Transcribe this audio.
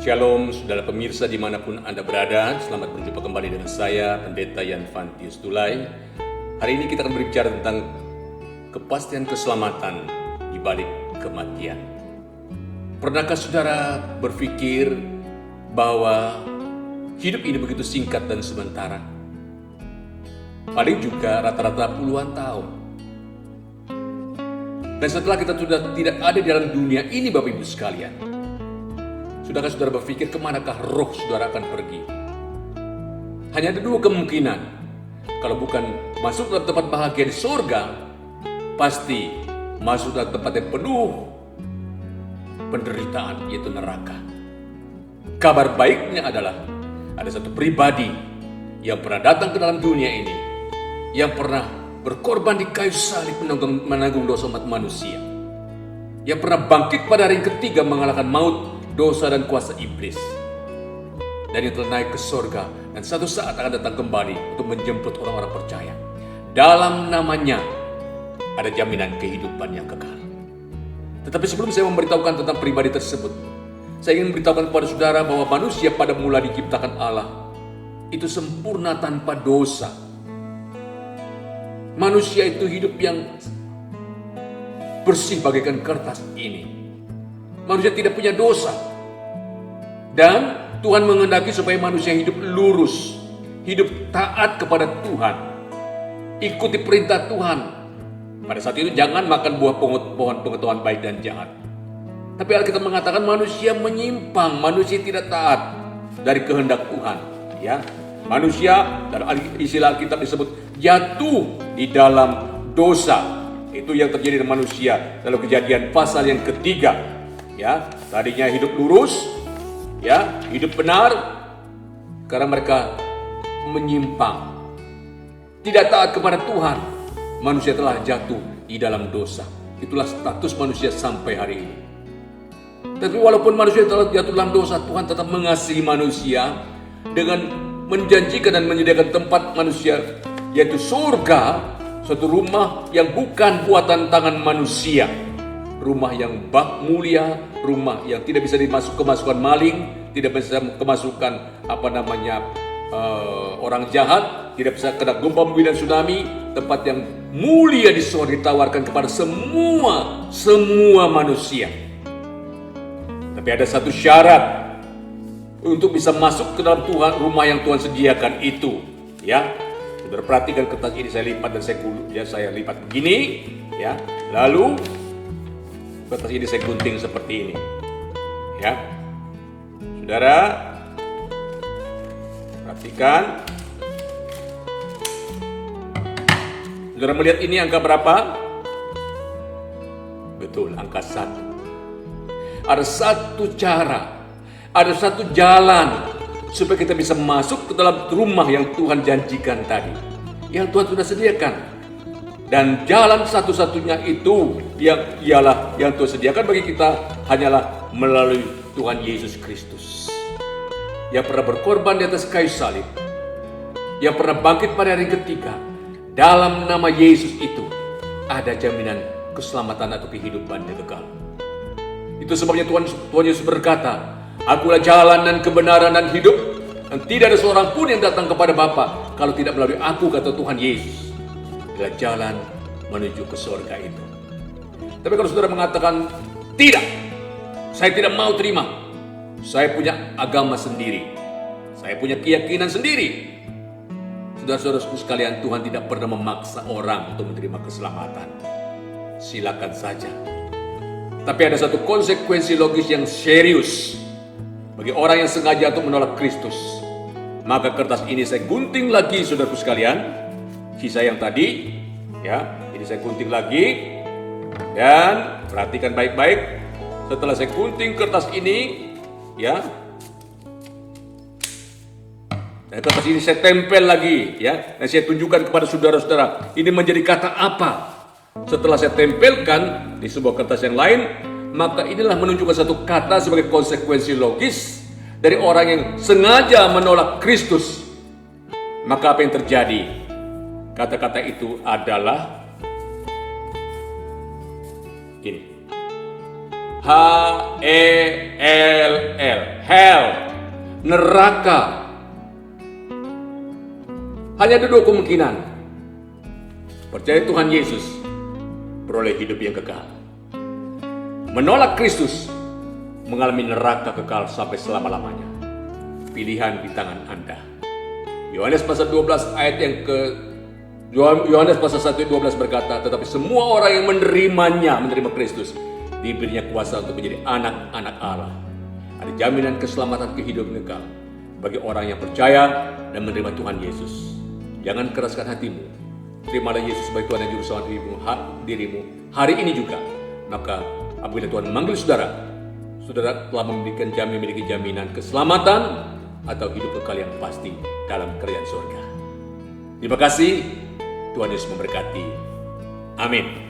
Shalom, saudara pemirsa dimanapun Anda berada. Selamat berjumpa kembali dengan saya, Pendeta Yan Fantius Dulai. Hari ini kita akan berbicara tentang kepastian keselamatan di balik kematian. Pernahkah saudara berpikir bahwa hidup ini begitu singkat dan sementara? Paling juga rata-rata puluhan tahun. Dan setelah kita sudah tidak ada di dalam dunia ini, Bapak Ibu sekalian, sudahkah saudara berpikir kemanakah roh saudara akan pergi? Hanya ada dua kemungkinan. Kalau bukan masuk dalam tempat bahagia di surga, pasti masuk dalam tempat yang penuh penderitaan, yaitu neraka. Kabar baiknya adalah ada satu pribadi yang pernah datang ke dalam dunia ini, yang pernah berkorban di kayu salib menanggung dosa umat manusia, yang pernah bangkit pada hari yang ketiga mengalahkan maut, dosa dan kuasa iblis, dan yang telah naik ke surga dan satu saat akan datang kembali untuk menjemput orang-orang percaya. Dalam namanya ada jaminan kehidupan yang kekal. Tetapi sebelum saya memberitahukan tentang pribadi tersebut, saya ingin memberitahukan kepada saudara bahwa manusia pada mula diciptakan Allah itu sempurna tanpa dosa. Manusia itu hidup yang bersih bagaikan kertas ini. Manusia tidak punya dosa. Dan Tuhan menghendaki supaya manusia hidup lurus, hidup taat kepada Tuhan, ikuti perintah Tuhan. Pada saat itu jangan makan buah pohon pengetahuan baik dan jahat. Tapi Alkitab mengatakan manusia menyimpang, manusia tidak taat dari kehendak Tuhan. Ya, manusia dalam istilah Alkitab disebut jatuh di dalam dosa. Itu yang terjadi dengan manusia dalam Kejadian pasal yang ketiga. Ya, tadinya hidup lurus, ya, hidup benar, karena mereka menyimpang, tidak taat kepada Tuhan. Manusia telah jatuh di dalam dosa. Itulah status manusia sampai hari ini. Tapi walaupun manusia telah jatuh dalam dosa, Tuhan tetap mengasihi manusia dengan menjanjikan dan menyediakan tempat manusia, yaitu surga, suatu rumah yang bukan buatan tangan manusia, rumah yang bak mulia, rumah yang tidak bisa kemasukan maling, tidak bisa kemasukan orang jahat, tidak bisa kena gempa bumi dan tsunami. Tempat yang mulia di surga ditawarkan kepada semua manusia. Tapi ada satu syarat untuk bisa masuk ke dalam rumah yang Tuhan sediakan itu. Ya, saudara perhatikan kertas ini, saya lipat dan saya lipat begini. Ya, lalu kertas ini saya gunting seperti ini. Ya, saudara perhatikan. Saudara melihat ini angka berapa? Betul, angka 1. Ada satu cara, ada satu jalan supaya kita bisa masuk ke dalam rumah yang Tuhan janjikan tadi, yang Tuhan sudah sediakan. Dan jalan satu-satunya itu yang Tuhan sediakan bagi kita hanyalah melalui Tuhan Yesus Kristus, yang pernah berkorban di atas kayu salib, yang pernah bangkit pada hari ketiga. Dalam nama Yesus itu ada jaminan keselamatan atau kehidupan yang kekal. Itu sebabnya Tuhan Yesus berkata, "Akulah jalan dan kebenaran dan hidup, dan tidak ada seorang pun yang datang kepada Bapa kalau tidak melalui Aku," kata Tuhan Yesus. Adalah jalan menuju ke surga itu. Tapi kalau saudara mengatakan, "Tidak, saya tidak mau terima. Saya punya agama sendiri. Saya punya keyakinan sendiri." Saudara-saudaraku sekalian, Tuhan tidak pernah memaksa orang untuk menerima keselamatan. Silakan saja. Tapi ada satu konsekuensi logis yang serius bagi orang yang sengaja untuk menolak Kristus. Maka kertas ini saya gunting lagi, saudaraku sekalian. Sisa yang tadi, ya, ini saya gunting lagi. Dan perhatikan baik-baik. Setelah saya gunting kertas ini, ya, dan kertas ini saya tempel lagi, ya, dan saya tunjukkan kepada saudara-saudara ini menjadi kata apa. Setelah saya tempelkan di sebuah kertas yang lain, maka inilah menunjukkan satu kata sebagai konsekuensi logis dari orang yang sengaja menolak Kristus. Maka apa yang terjadi? Kata-kata itu adalah gini: H-E-L-L, hell, neraka. Hanya ada dua kemungkinan. Percaya Tuhan Yesus, beroleh hidup yang kekal. Menolak Kristus, mengalami neraka kekal sampai selama-lamanya. Pilihan di tangan Anda. Yohanes pasal 12 ayat yang Yohanes pasal 1 ayat 12 berkata, tetapi semua orang yang menerima Kristus, diberinya kuasa untuk menjadi anak-anak Allah. Ada jaminan keselamatan kehidupan kekal bagi orang yang percaya dan menerima Tuhan Yesus. Jangan keraskan hatimu. Terimalah Yesus sebagai Tuhan dan Juru Selamat dirimu hari ini juga. Maka apabila Tuhan memanggil saudara, saudara telah memiliki jaminan keselamatan atau hidup kekal yang pasti dalam kerajaan surga. Terima kasih. Tuhan Yesus memberkati. Amin.